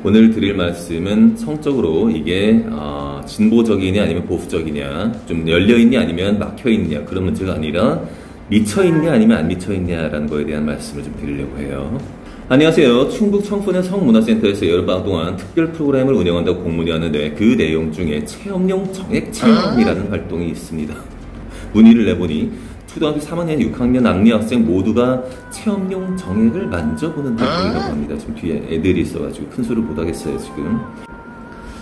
오늘 드릴 말씀은 성적으로 이게 진보적이냐 아니면 보수적이냐, 좀 열려있냐 아니면 막혀있냐 그런 문제가 아니라 미쳐있냐 아니면 안 미쳐있냐라는 거에 대한 말씀을 좀 드리려고 해요. 안녕하세요. 충북 청소년 성문화센터에서 여름방학 동안 특별 프로그램을 운영한다고 공문이었는데 그 내용 중에 체험용 정액 체험이라는 활동이 있습니다. 문의를 내보니 초등학교 3학년, 6학년 남녀 학생 모두가 체험용 정액을 만져보는 활동이라고 합니다. 지금 뒤에 애들이 있어가지고 큰 소리를 못하겠어요 지금.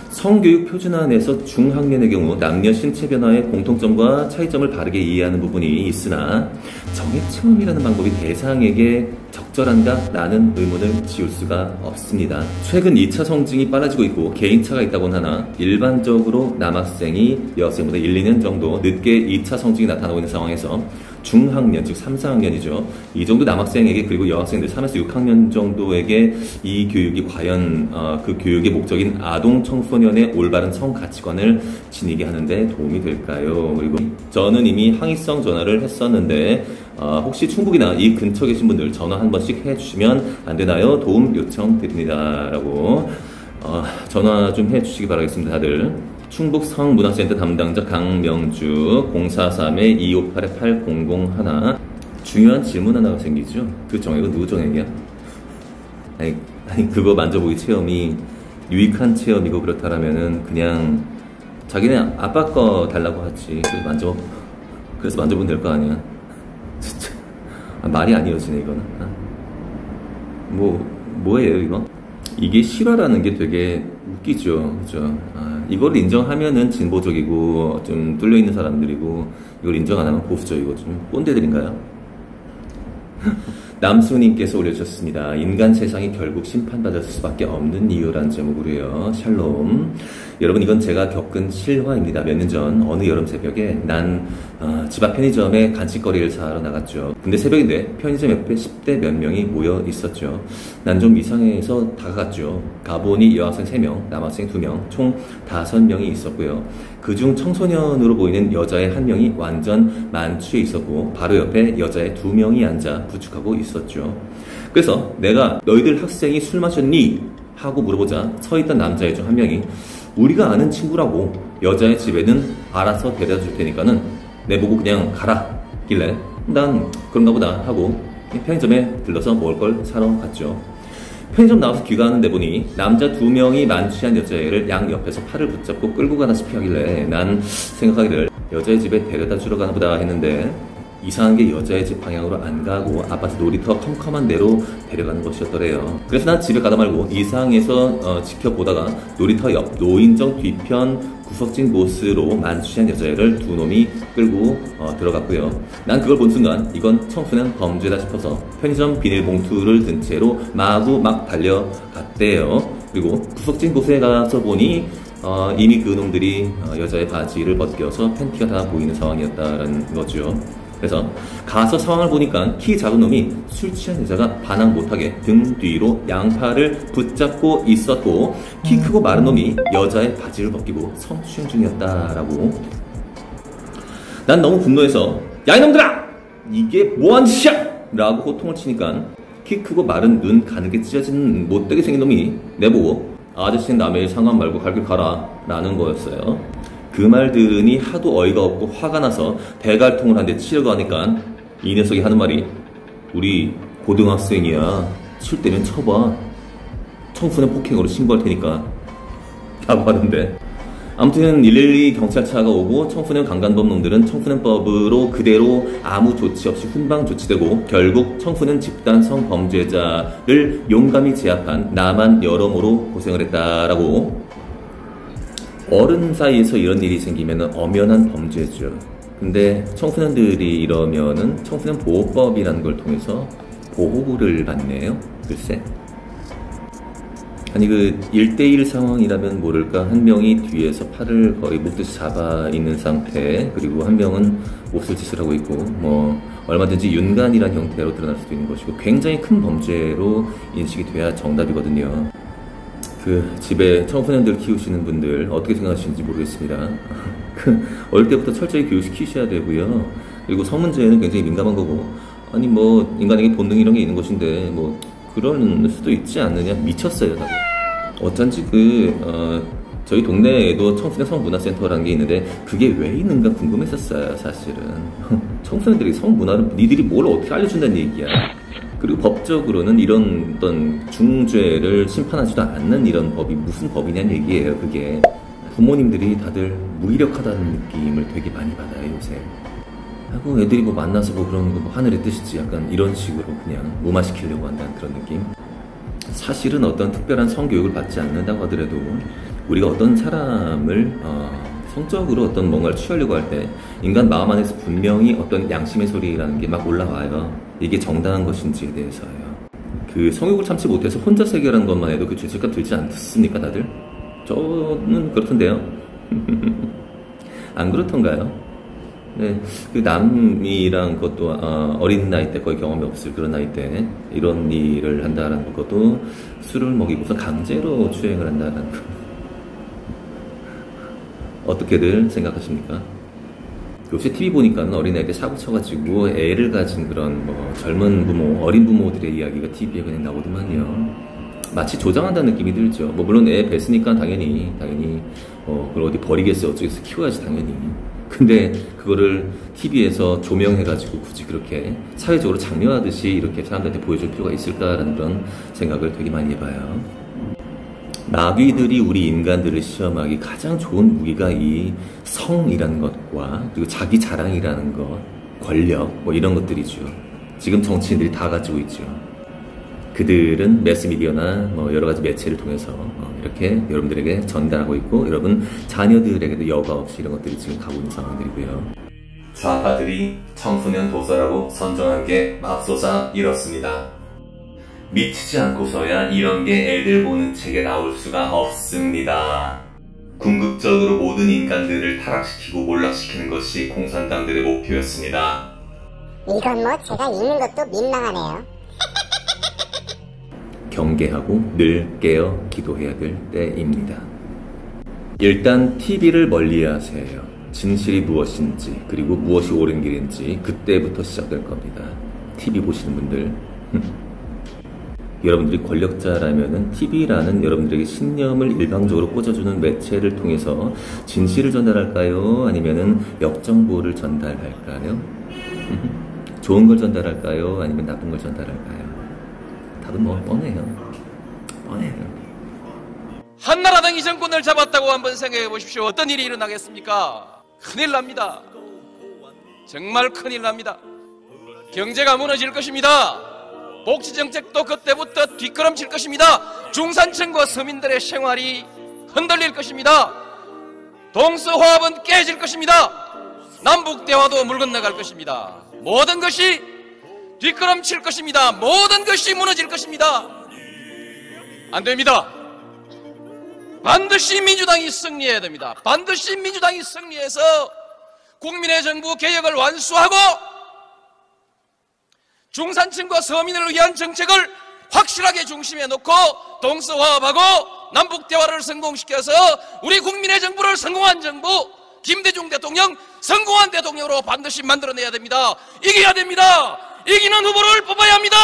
성교육 표준안에서 중학년의 경우 남녀 신체 변화의 공통점과 차이점을 바르게 이해하는 부분이 있으나 정액 체험이라는 방법이 대상에게 적절한가? 라는 의문을 지울 수가 없습니다. 최근 2차 성징이 빨라지고 있고 개인차가 있다고는 하나 일반적으로 남학생이 여학생보다 1, 2년 정도 늦게 2차 성징이 나타나고 있는 상황에서 중학년, 즉 3, 4학년이죠. 이 정도 남학생에게 그리고 여학생들 3에서 6학년 정도에게 이 교육이 과연 그 교육의 목적인 아동 청소년의 올바른 성 가치관을 지니게 하는데 도움이 될까요? 그리고 저는 이미 항의성 전화를 했었는데 혹시 충북이나 이 근처 계신 분들 전화 한 번씩 해주시면 안 되나요? 도움 요청드립니다. 라고 전화 좀 해주시기 바라겠습니다. 다들. 충북 성문화센터 담당자 강명주 043-258-8001. 중요한 질문 하나가 생기죠. 그 정액은 누구 정액이야? 아니 그거 만져보기 체험이 유익한 체험이고 그렇다라면은 그냥 자기네 아빠 거 달라고 하지. 그래서 만져보면 될 거 아니야. 진짜 말이 안 이어지네 이거는. 뭐예요 이거? 이게 실화라는 게 되게 웃기죠, 그죠? 이걸 인정하면은 진보적이고 좀 뚫려있는 사람들이고 이걸 인정 안 하면 보수적이고 좀 꼰대들인가요? 남수님께서 올려주셨습니다. 인간 세상이 결국 심판받을 수밖에 없는 이유라는 제목으로요. 샬롬. 여러분 이건 제가 겪은 실화입니다. 몇 년 전 어느 여름 새벽에 난 집 앞 편의점에 간식거리를 사러 나갔죠. 근데 새벽인데 편의점 옆에 10대 몇 명이 모여 있었죠. 난 좀 이상해서 다가갔죠. 가보니 여학생 3명, 남학생 2명, 총 5명이 있었고요. 그중 청소년으로 보이는 여자의 1명이 완전 만취해 있었고 바로 옆에 여자의 2명이 앉아 부축하고 있었죠. 그래서 내가 너희들 학생이 술 마셨니? 하고 물어보자 서 있던 남자애 중 1명이 우리가 아는 친구라고 여자의 집에는 알아서 데려다 줄 테니까는 내보고 그냥 가라 길래 난 그런가 보다 하고 편의점에 들러서 먹을 걸 사러 갔죠. 편의점 나와서 귀가하는데 보니 남자 2명이 만취한 여자애를 양 옆에서 팔을 붙잡고 끌고 가다시피 하길래 난 생각하기를 여자의 집에 데려다 주러 가나 보다 했는데 이상한 게 여자의 집 방향으로 안 가고 아파트 놀이터 컴컴한 데로 데려가는 것이었더래요. 그래서 난 집에 가다 말고 이상해서 지켜보다가 놀이터 옆 노인정 뒤편 구석진 곳으로 만취한 여자애를 2놈이 끌고 들어갔고요. 난 그걸 본 순간 이건 청소년 범죄다 싶어서 편의점 비닐봉투를 든 채로 마구 막 달려갔대요. 그리고 구석진 곳에 가서 보니 이미 그 놈들이 여자의 바지를 벗겨서 팬티가 다 보이는 상황이었다는 거죠. 그래서 가서 상황을 보니까 키 작은 놈이 술 취한 여자가 반항 못하게 등 뒤로 양팔을 붙잡고 있었고 키 크고 마른 놈이 여자의 바지를 벗기고 성추행 중이었다라고. 난 너무 분노해서 야 이놈들아! 이게 뭐하는 짓이야! 라고 호통을 치니까 키 크고 마른 눈 가늘게 찢어진 못되게 생긴 놈이 내보고 아저씨는 남의 일 상관 말고 갈 길 가라 라는 거였어요. 그 말 들으니 하도 어이가 없고 화가 나서 대갈통을 한 대 치려고 하니까 이 녀석이 하는 말이 우리 고등학생이야. 술 때면 쳐봐. 청소년 폭행으로 신고할 테니까 라고 하는데 아무튼 112 경찰차가 오고 청소년 강간범 놈들은 청소년법으로 그대로 아무 조치 없이 훈방 조치되고 결국 청소년 집단 성범죄자를 용감히 제압한 나만 여러모로 고생을 했다라고. 어른 사이에서 이런 일이 생기면 엄연한 범죄죠. 근데 청소년들이 이러면은 청소년 보호법이라는 걸 통해서 보호를 받네요. 글쎄. 아니 그 1대1 상황이라면 모를까 한 명이 뒤에서 팔을 거의 목듯이 잡아 있는 상태 그리고 한 명은 못쓸 짓을 하고 있고 뭐 얼마든지 윤간이라는 형태로 드러날 수도 있는 것이고 굉장히 큰 범죄로 인식이 돼야 정답이거든요. 그 집에 청소년들 키우시는 분들 어떻게 생각하시는지 모르겠습니다. 어릴 때부터 철저히 교육시키셔야 되고요. 그리고 성문제에는 굉장히 민감한 거고 아니 뭐 인간에게 본능 이런 게 있는 것인데 뭐 그럴 수도 있지 않느냐. 미쳤어요 다들. 어쩐지 저희 동네에도 청소년 성문화센터라는 게 있는데 그게 왜 있는가 궁금했었어요, 사실은. 청소년들이 성문화를 니들이 뭘 어떻게 알려준다는 얘기야. 그리고 법적으로는 이런 어떤 중죄를 심판하지도 않는 이런 법이 무슨 법이냐는 얘기예요, 그게. 부모님들이 다들 무기력하다는 느낌을 되게 많이 받아요, 요새. 하고 애들이 뭐 만나서 뭐 그런 거 뭐 하늘의 뜻이지 약간 이런 식으로 그냥 무마시키려고 한다는 그런 느낌. 사실은 어떤 특별한 성교육을 받지 않는다고 하더라도 우리가 어떤 사람을 성적으로 어떤 뭔가를 취하려고 할 때 인간 마음 안에서 분명히 어떤 양심의 소리라는 게 막 올라와요. 이게 정당한 것인지에 대해서요. 그 성욕을 참지 못해서 혼자서 해결하는 것만 해도 그 죄책감 들지 않습니까, 다들? 저는 그렇던데요. 안 그렇던가요? 네, 그 남이랑 그것도 어린 나이 때 거의 경험이 없을 그런 나이 때 이런 일을 한다는 것도 술을 먹이고서 강제로 추행을 한다는 거. 어떻게들 생각하십니까? 요새 TV 보니까는 어린아이 때 사고 쳐가지고 애를 가진 그런 뭐 젊은 부모, 어린 부모들의 이야기가 TV에 그냥 나오더만요. 마치 조장한다는 느낌이 들죠. 뭐 물론 애 뵀으니까 당연히 그걸 어디 버리겠어요. 어쩌겠어 키워야지 당연히. 근데 그거를 TV에서 조명해가지고 굳이 그렇게 사회적으로 장려하듯이 이렇게 사람들한테 보여줄 필요가 있을까라는 그런 생각을 되게 많이 해봐요. 마귀들이 우리 인간들을 시험하기 가장 좋은 무기가 이 성이라는 것과 그리고 자기 자랑이라는 것, 권력 뭐 이런 것들이죠. 지금 정치인들이 다 가지고 있죠. 그들은 매스미디어나 뭐 여러 가지 매체를 통해서 이렇게 여러분들에게 전달하고 있고 여러분 자녀들에게도 여과 없이 이런 것들이 지금 가고 있는 상황들이고요. 좌파들이 청소년 도서라고 선정한 게 맙소사 이렇습니다. 미치지 않고서야 이런 게 애들 보는 책에 나올 수가 없습니다. 궁극적으로 모든 인간들을 타락시키고 몰락시키는 것이 공산당들의 목표였습니다. 이건 뭐 제가 읽는 것도 민망하네요. 경계하고 늘 깨어 기도해야 될 때입니다. 일단 TV를 멀리하세요. 진실이 무엇인지 그리고 무엇이 옳은 길인지 그때부터 시작될 겁니다. TV 보시는 분들 여러분들이 권력자라면은 TV라는 여러분들에게 신념을 일방적으로 꽂아주는 매체를 통해서 진실을 전달할까요? 아니면은 역정보를 전달할까요? 좋은 걸 전달할까요? 아니면 나쁜 걸 전달할까요? 답은 뭐 뻔해요. 한나라당 이 정권을 잡았다고 한번 생각해 보십시오. 어떤 일이 일어나겠습니까? 큰일 납니다. 정말 큰일 납니다. 경제가 무너질 것입니다. 복지정책도 그때부터 뒷걸음칠 것입니다. 중산층과 서민들의 생활이 흔들릴 것입니다. 동서화합은 깨질 것입니다. 남북대화도 물 건너갈 것입니다. 모든 것이 뒷걸음칠 것입니다. 모든 것이 무너질 것입니다. 안 됩니다. 반드시 민주당이 승리해야 됩니다. 반드시 민주당이 승리해서 국민의 정부 개혁을 완수하고 중산층과 서민을 위한 정책을 확실하게 중심에 놓고 동서화합하고 남북대화를 성공시켜서 우리 국민의 정부를 성공한 정부, 김대중 대통령 성공한 대통령으로 반드시 만들어내야 됩니다. 이겨야 됩니다. 이기는 후보를 뽑아야 합니다.